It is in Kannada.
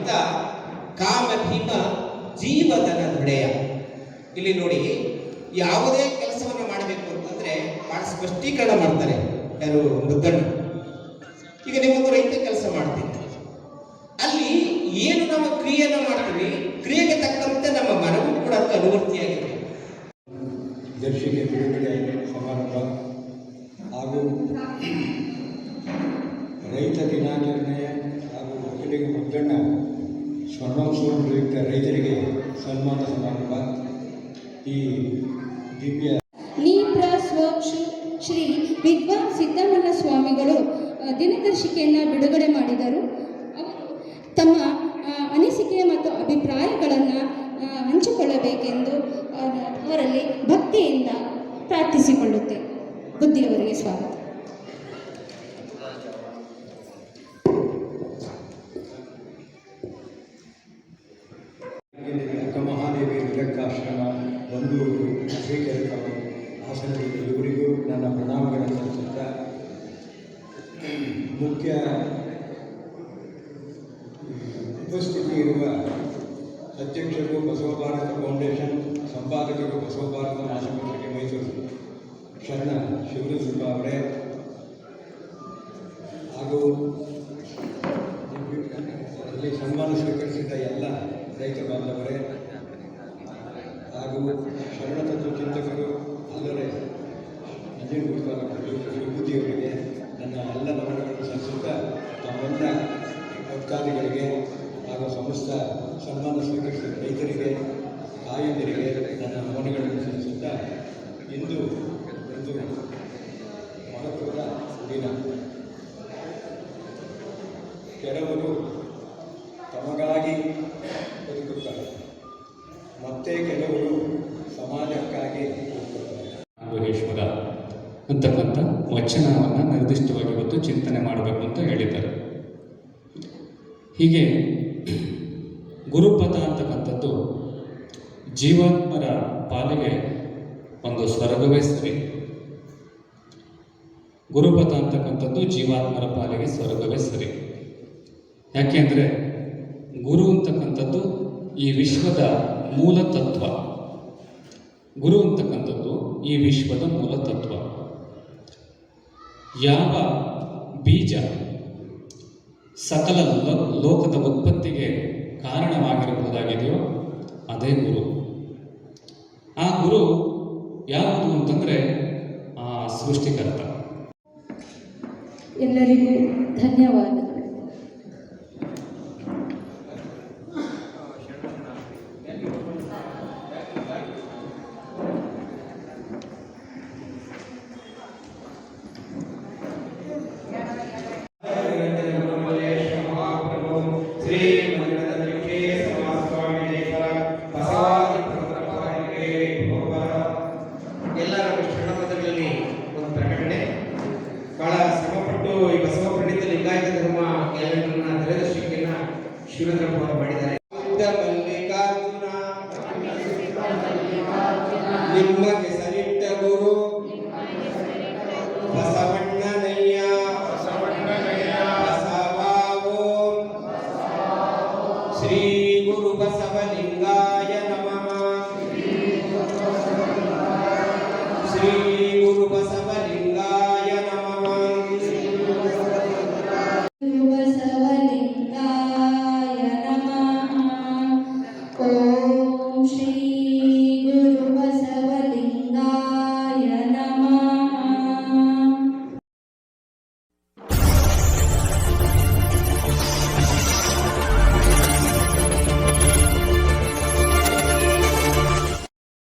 ಭಕ್ತ ಕಾಮ ಭೀಮ ಜೀವದನ ದೊಡೆಯ. ಇಲ್ಲಿ ನೋಡಿ, ಯಾವುದೇ ಕೆಲಸವನ್ನು ಮಾಡಬೇಕು ಅಂತಂದ್ರೆ ಬಹಳ ಸ್ಪಷ್ಟೀಕರಣ ಮಾಡ್ತಾರೆ ಯಾರು ಮುದ್ದಣ್ಣ. ಈಗ ನೀವೊಂದು ರೈತ ಕೆಲಸ ಮಾಡ್ತೀವಿ, ಅಲ್ಲಿ ಏನು ನಮ್ಮ ಕ್ರಿಯೆಯನ್ನು ಮಾಡ್ತೀವಿ, ಕ್ರಿಯೆಗೆ ತಕ್ಕಂತೆ ನಮ್ಮ ಮನವೂ ಕೂಡ ಅದಕ್ಕೆ ಅನುವರ್ತಿಯಾಗಿದೆ. ದರ್ಶಿಗೆ ಬಿಡುಗಡೆ ಸಮಾರಂಭ ಹಾಗೂ ರೈತ ದಿನಾಚರಣೆ ಹಾಗೂ ಒಕ್ಕಲಿಗ ಮುದ್ದಣ್ಣ ಸ್ವರ್ಣೋತ್ಸವ ಪ್ರಯುಕ್ತ ರೈತರಿಗೆ ಸನ್ಮಾನ ಸಮಾರಂಭ. ಈ ದಿವ್ಯ ಶ್ರೀ ವಿದ್ವಾನ್ ಸಿದ್ದಮಲ್ಲ ಸ್ವಾಮಿಗಳು ದಿನದರ್ಶಿಕೆಯನ್ನು ಬಿಡುಗಡೆ ಮಾಡಿದರು. ತಮ್ಮ ಅನಿಸಿಕೆ ಮತ್ತು ಅಭಿಪ್ರಾಯಗಳನ್ನು ಹಂಚಿಕೊಳ್ಳಬೇಕೆಂದು ಅವರಲ್ಲಿ ಭಕ್ತಿಯಿಂದ ಪ್ರಾರ್ಥಿಸಿಕೊಳ್ಳುತ್ತೇವೆ. ಬುದ್ಧಿಯವರಿಗೆ ಸ್ವಾಗತ. ಅಕ್ಕಮಹಾದೇವಿ ವಿರಕ್ತಾಶ್ರಮ ಬಂದೂರು ಶ್ರೀಕೆರಕಾವು ಹಾಸನದಲ್ಲಿ ಇವರಿಗೂ ನನ್ನ ಪ್ರಣಾಮಗಳನ್ನು ಸಲ್ಲಿಸುತ್ತಾ, ಮುಖ್ಯ ಉಪಸ್ಥಿತಿ ಇರುವ ಅಧ್ಯಕ್ಷರು ಬಸವ ಭಾರತ ಫೌಂಡೇಶನ್, ಸಂಪಾದಕರು ಬಸವ ಭಾರತ ಮಾಸಪತ್ರಿಕೆ ಮೈಸೂರು ಶರಣ ಶಿವನಸುಬ್ಬ ಅವರೇ, ಹಾಗೂ ಅಲ್ಲಿ ಸನ್ಮಾನ ಸ್ವೀಕರಿಸಿದ ಎಲ್ಲ ರೈತ ಬಾಂಧವರೇ ಹಾಗೂ ಶರಣತತ್ವ ಚಿಂತಕರು ಅಲ್ಲರೇ ವಿಭೂತಿಯವರಿಗೆ ನನ್ನ ಎಲ್ಲ ನಮನಗಳನ್ನು ಸಲ್ಲಿಸುತ್ತಾ, ತಮ್ಮೆಲ್ಲ ಭಕ್ತಾದಿಗಳಿಗೆ ಹಾಗೂ ಸಮಸ್ತ ಸನ್ಮಾನ ಸ್ವೀಕರಿಸಿದ ರೈತರಿಗೆ, ತಾಯಂದಿರಿಗೆ ನನ್ನ ನಮನಗಳನ್ನು ಸಲ್ಲಿಸುತ್ತಾ, ಇಂದು ಒಂದು ಮಹತ್ವದ ದಿನ. ಕೆಲವರು ತಮಗಾಗಿ ಬದುಕುತ್ತಾರೆ, ಮತ್ತೆ ಕೆಲವರು ಸಮಾಜಕ್ಕಾಗಿ ಬದುಕುತ್ತಾರೆ. ಯೋಗೇಶ್ವರ ಅಂತಕ್ಕಂಥ ವಚನವನ್ನು ನಿರ್ದಿಷ್ಟವಾಗಿ ಇವತ್ತು ಚಿಂತನೆ ಮಾಡಬೇಕು ಅಂತ ಹೇಳಿದ್ದಾರೆ. ಹೀಗೆ ಗುರುಪದ ಅಂತಕ್ಕಂಥದ್ದು ಜೀವಾತ್ಮರ ಪಾಲಿಗೆ ಒಂದು ಸ್ವರ್ಗವೇ ಸರಿ. ಗುರುಪದ ಅಂತಕ್ಕಂಥದ್ದು ಜೀವಾತ್ಮರ ಪಾಲಿಗೆ ಸ್ವರ್ಗವೇ ಸರಿ. ಯಾಕೆಂದರೆ ಗುರು ಅಂತಕ್ಕಂಥದ್ದು ಈ ವಿಶ್ವದ ಮೂಲ ತತ್ವ. ಗುರು ಅಂತಕ್ಕಂಥದ್ದು ಈ ವಿಶ್ವದ ಮೂಲ ತತ್ವ. ಯಾವ ಬೀಜ ಸಕಲ ಲೋಕದ ಉತ್ಪತ್ತಿಗೆ ಕಾರಣವಾಗಿರಬಹುದಾಗಿದೆಯೋ ಅದೇ ಗುರು. ಆ ಗುರು ಯಾವುದು ಅಂತಂದರೆ ಆ ಸೃಷ್ಟಿಕರ್ತ. ಎಲ್ಲರಿಗೂ ಧನ್ಯವಾದಗಳು. ಎಲ್ಲರ ಶರಣಪದಗಳಲ್ಲಿ ಒಂದು ಪ್ರಕಟಣೆ. ಬಹಳ ಶ್ರಮಪಟ್ಟು ಈ ಬಸವ ಪ್ರಣೀತ ಲಿಂಗಾಯತ ಧರ್ಮ ಕ್ಯಾಲೆಂಡರ್ನ ದಿನದರ್ಶಿಕೆಯನ್ನ ಶಿವಚಂದ್ರಪ್ಪ ಅವರು ಮಾಡಿದ್ದಾರೆ. ಮಲ್ಲಿಕಾರ್ಜುನ ನಿಮಗೆ